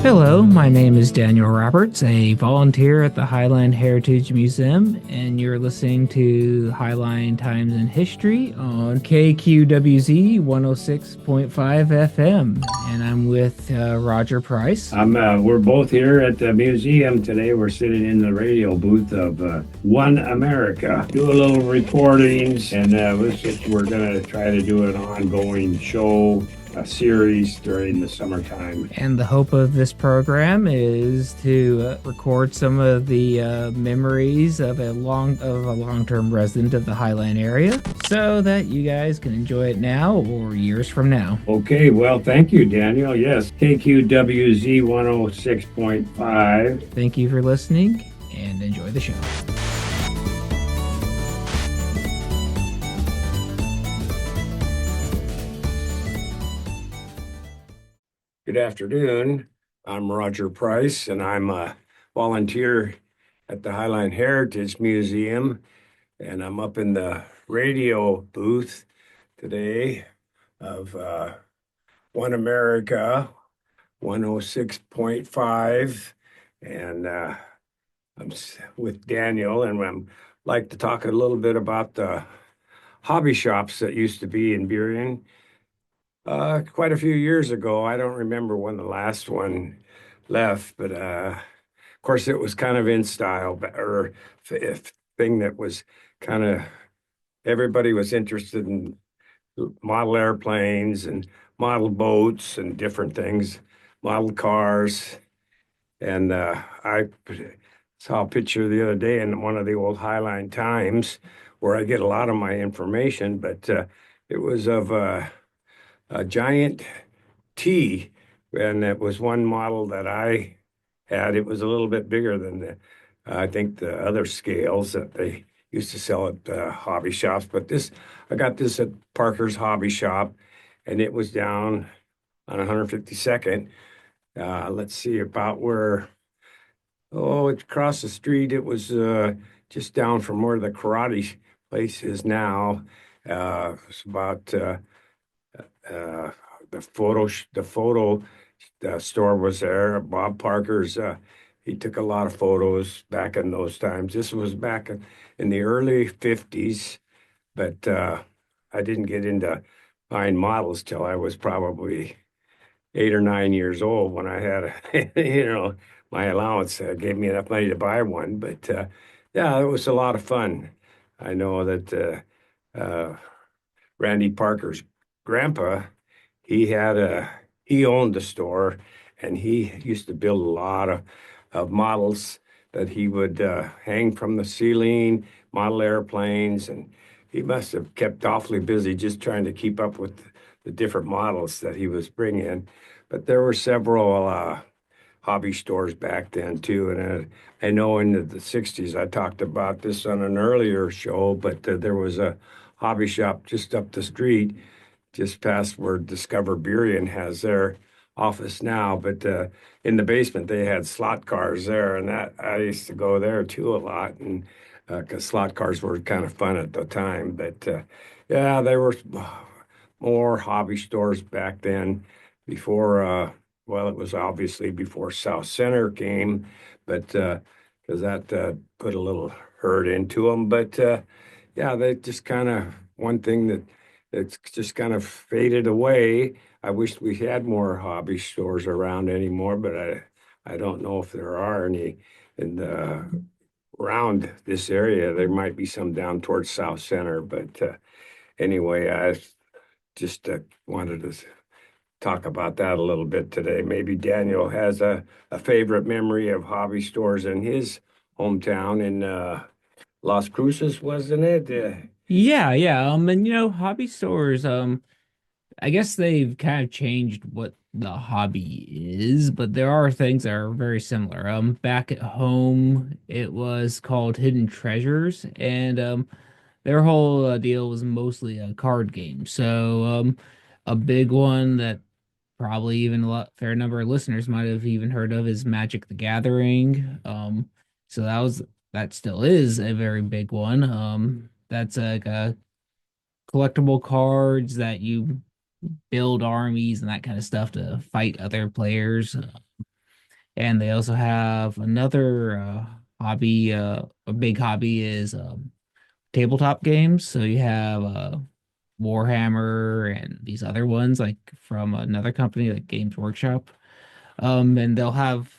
Hello, my name is Daniel Roberts, a volunteer at the Highline Heritage Museum, and you're listening to Highline Times in History on KQWZ 106.5 FM. And I'm with Roger Price. We're both here at the museum today. We're sitting in the radio booth of One America. Do a little recordings, and we're going to try to do an ongoing show, a series during the summertime. And the hope of this program is to record some of the memories of a long-term resident of the Highline area, so that you guys can enjoy it now or years from now. Okay, well, thank you, Daniel. Yes, KQWZ 106.5. Thank you for listening and enjoy the show. Good afternoon. I'm Roger Price, and I'm a volunteer at the Highline Heritage Museum, and I'm up in the radio booth today of One America 106.5, and I'm with Daniel, and I'm like to talk a little bit about the hobby shops that used to be in Burien. Quite a few years ago. I don't remember when the last one left, but of course it was kind of in style, or thing that was kind of everybody was interested in model airplanes and model boats and different things, model cars. And I saw a picture the other day in one of the old Highline Times where I get a lot of my information, but it was of a giant T, and it was one model that I had. It was a little bit bigger than I think the other scales that they used to sell at hobby shops. But I got this at Parker's Hobby Shop, and it was down on 152nd. Let's see, about where, it's across the street. It was just down from where the karate place is now. It's about the photo store was there. Bob Parker's, he took a lot of photos back in those times. This was back in the early 50s, but I didn't get into buying models till I was probably 8 or 9 years old, when I had my allowance gave me enough money to buy one. But yeah, it was a lot of fun. I know that Randy Parker's grandpa, he owned the store, and he used to build a lot of models that he would hang from the ceiling, model airplanes, and he must have kept awfully busy just trying to keep up with the different models that he was bringing. But there were several hobby stores back then too, and I know in the 60s, I talked about this on an earlier show, but there was a hobby shop just up the street, just past where Discover Burien has their office now. But in the basement, they had slot cars there, and that I used to go there too a lot, and because slot cars were kind of fun at the time. But yeah, there were more hobby stores back then before. Well, it was obviously before South Center came, but because that put a little hurt into them. But yeah, they just kind of one thing that it's just kind of faded away. I wish we had more hobby stores around anymore, but I don't know if there are any in the around this area. There might be some down towards South Center, but anyway, I just wanted to talk about that a little bit today. Maybe Daniel has a favorite memory of hobby stores in his hometown in Las Cruces, wasn't it? Yeah. And hobby stores, I guess they've kind of changed what the hobby is, but there are things that are very similar. Back at home, it was called Hidden Treasures, and their whole deal was mostly a card game. So, a big one that probably even fair number of listeners might have even heard of is Magic the Gathering. So that still is a very big one. That's like a collectible cards that you build armies and that kind of stuff to fight other players. And they also have another hobby, a big hobby is tabletop games. So you have Warhammer and these other ones like from another company like Games Workshop. And they'll have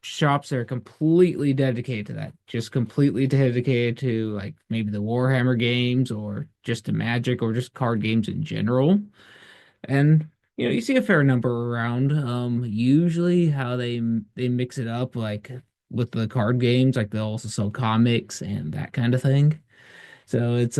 shops that are completely dedicated to that, just completely dedicated to like maybe the Warhammer games or just to Magic or just card games in general. And you see a fair number around. Usually how they mix it up like with the card games, like they'll also sell comics and that kind of thing. So it's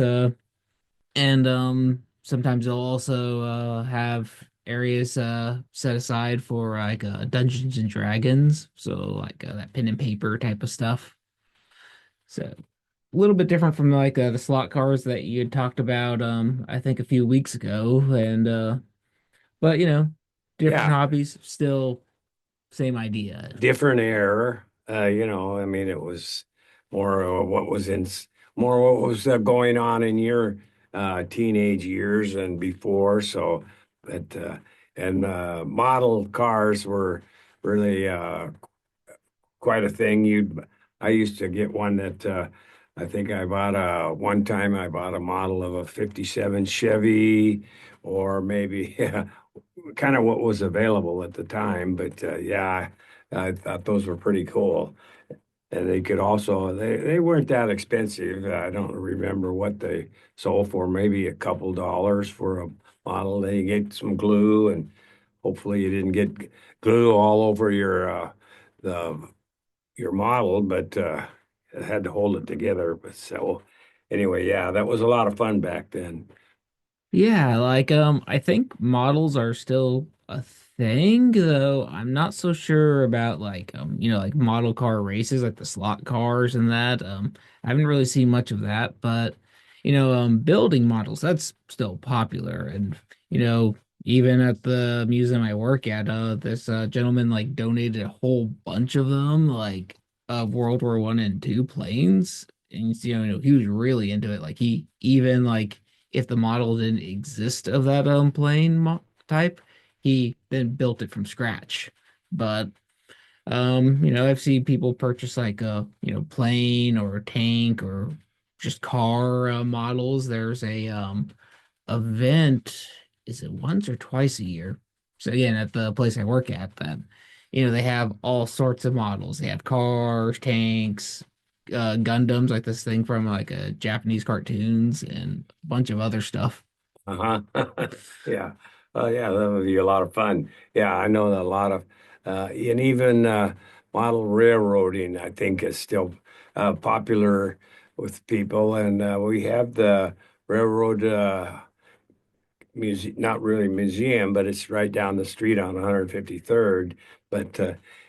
and sometimes they'll also have areas set aside for like Dungeons and Dragons, so like that pen and paper type of stuff. So a little bit different from like the slot cars that you had talked about I think a few weeks ago, and but different Yeah, hobbies, still same idea. different era. I mean, it was more more what was going on in your teenage years and before. So, but and model cars were really quite a thing. I used to get one that I think I bought one time I bought a model of a 57 Chevy or maybe kind of what was available at the time. But yeah, I thought those were pretty cool. And they could also they weren't that expensive. I don't remember what they sold for, maybe a couple dollars for a model. Then you get some glue and hopefully you didn't get glue all over the your model, but it had to hold it together. But so anyway, yeah, that was a lot of fun back then. Yeah, like I think models are still a thing, though I'm not so sure about like like model car races like the slot cars and that. I haven't really seen much of that, but building models that's still popular and you know even at the museum I work at this gentleman like donated a whole bunch of them like of World War One and Two planes and he was really into it like he even like if the model didn't exist of that plane type, he then built it from scratch. But I've seen people purchase like a plane or a tank or just car models. There's a event, is it once or twice a year? So again, at the place I work at, that they have all sorts of models. They have cars, tanks, Gundams, like this thing from like a Japanese cartoons, and a bunch of other stuff. Uh-huh. Yeah. Oh, yeah, that would be a lot of fun. Yeah, I know that a lot of, and even model railroading, I think, is still popular with people. And we have the railroad museum, not really museum, but it's right down the street on 153rd. But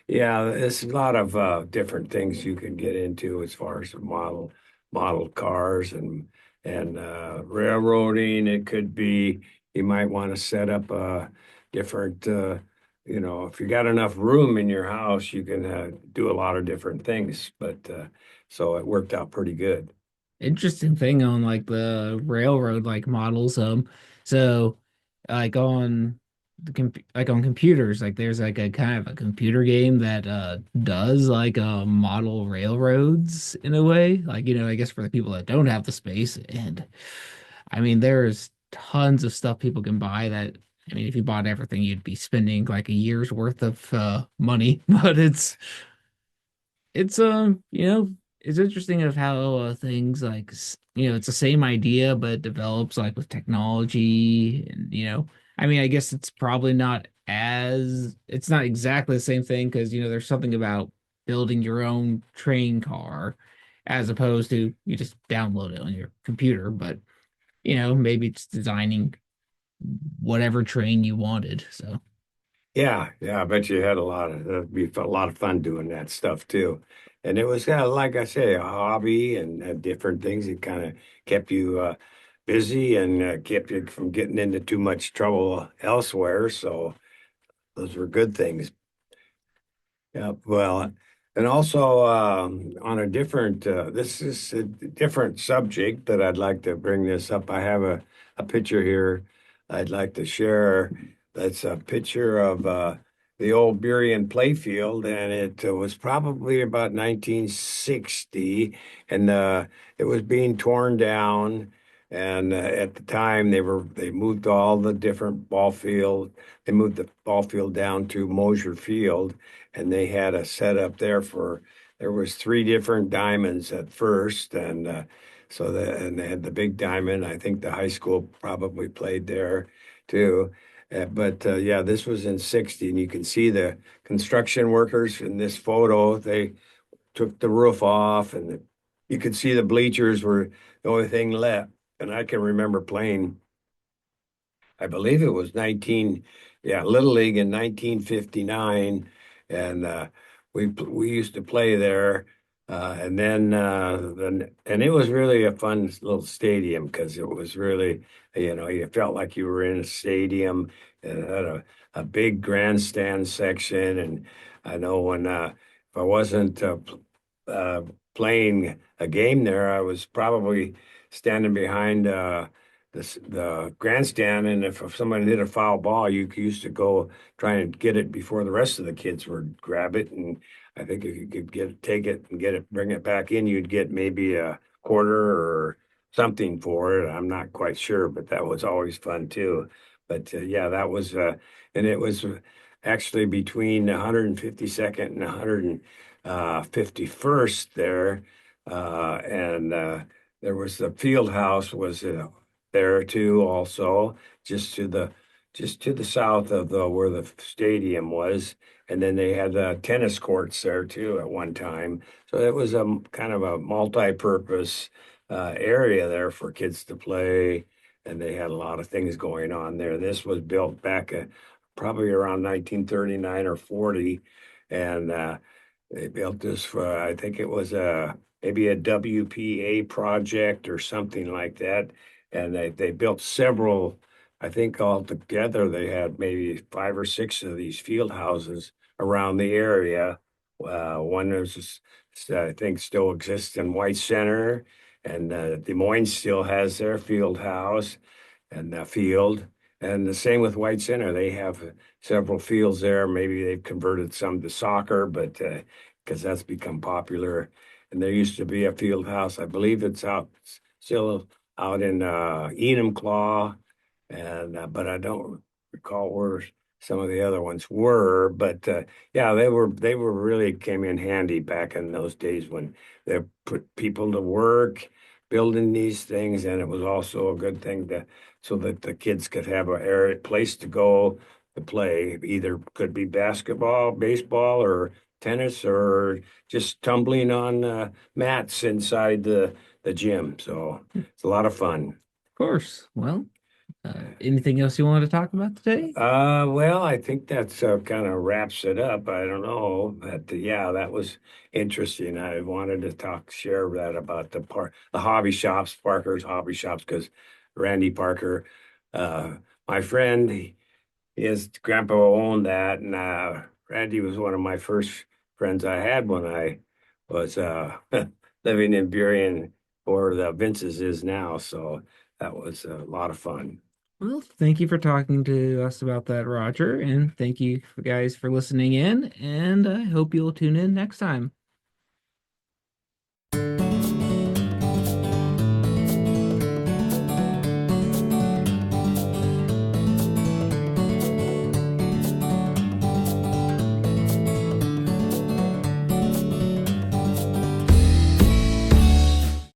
yeah, there's a lot of different things you can get into as far as the model cars and railroading. It could be you might want to set up a different. If you got enough room in your house, you can do a lot of different things. But so it worked out pretty good. Interesting thing on like the railroad like models. So like on like on computers, like there's like a kind of a computer game that does like model railroads in a way. Like, I guess for the people that don't have the space. And I mean, there's tons of stuff people can buy that I mean, if you bought everything, you'd be spending like a year's worth of money. But it's it's interesting of how things like it's the same idea but it develops like with technology and I mean I guess it's not exactly the same thing because there's something about building your own train car as opposed to you just download it on your computer, but maybe it's designing whatever train you wanted. So Yeah, yeah, I bet you had that'd be a lot of fun doing that stuff too. And it was like I say, a hobby and different things. It kind of kept you busy and kept you from getting into too much trouble elsewhere. So those were good things. Yeah, well, and also on a different, this is a different subject that I'd like to bring this up. I have a picture here I'd like to share. That's a picture of the old Burien playfield, and it was probably about 1960, and it was being torn down. And at the time, they moved all the different ball field. They moved the ball field down to Mosier Field, and they had a setup there for. There was three different diamonds at first, and and they had the big diamond. I think the high school probably played there too. But yeah, this was in 60, and you can see the construction workers in this photo. They took the roof off, and you could see the bleachers were the only thing left. And I can remember playing, I believe it was 19, yeah, Little League in 1959, and we used to play there, and it was really a fun little stadium because it was really, you felt like you were in a stadium and it had a big grandstand section, and I know when if I wasn't uh, playing a game there, I was probably standing behind. The grandstand, and if somebody hit a foul ball, you used to go try and get it before the rest of the kids would grab it. And I think if you could take it and get it, bring it back in, you'd get maybe a quarter or something for it. I'm not quite sure, but that was always fun too. But yeah, that was, and it was actually between 152nd and 151st there. And there was the field house was there too also just to the south of the where the stadium was, and then they had tennis courts there too at one time, so it was a kind of a multi-purpose area there for kids to play, and they had a lot of things going on there. This was built back probably around 1939 or 40, and they built this for, I think it was maybe a WPA project or something like that. And they built several, I think altogether they had maybe five or six of these field houses around the area. One is, I think, still exists in White Center, and Des Moines still has their field house and field. And the same with White Center. They have several fields there. Maybe they've converted some to soccer, but because that's become popular. And there used to be a field house. I believe it's out still out in Enumclaw, and but I don't recall where some of the other ones were. But yeah, they were really came in handy back in those days when they put people to work building these things, and it was also a good thing to so that the kids could have a area place to go to play. Either could be basketball, baseball, or tennis, or just tumbling on mats inside the gym. So it's a lot of fun. Of course. Well, anything else you want to talk about today? Well, I think that's kind of wraps it up. I don't know, but yeah, that was interesting. I wanted to share that about the hobby shops, Parker's hobby shops, because Randy Parker, uh, my friend, his grandpa owned that, and Randy was one of my first friends I had when I was living in Burien, or the Vince's is now. So that was a lot of fun. Well, thank you for talking to us about that, Roger, and thank you guys for listening in, and I hope you'll tune in next time.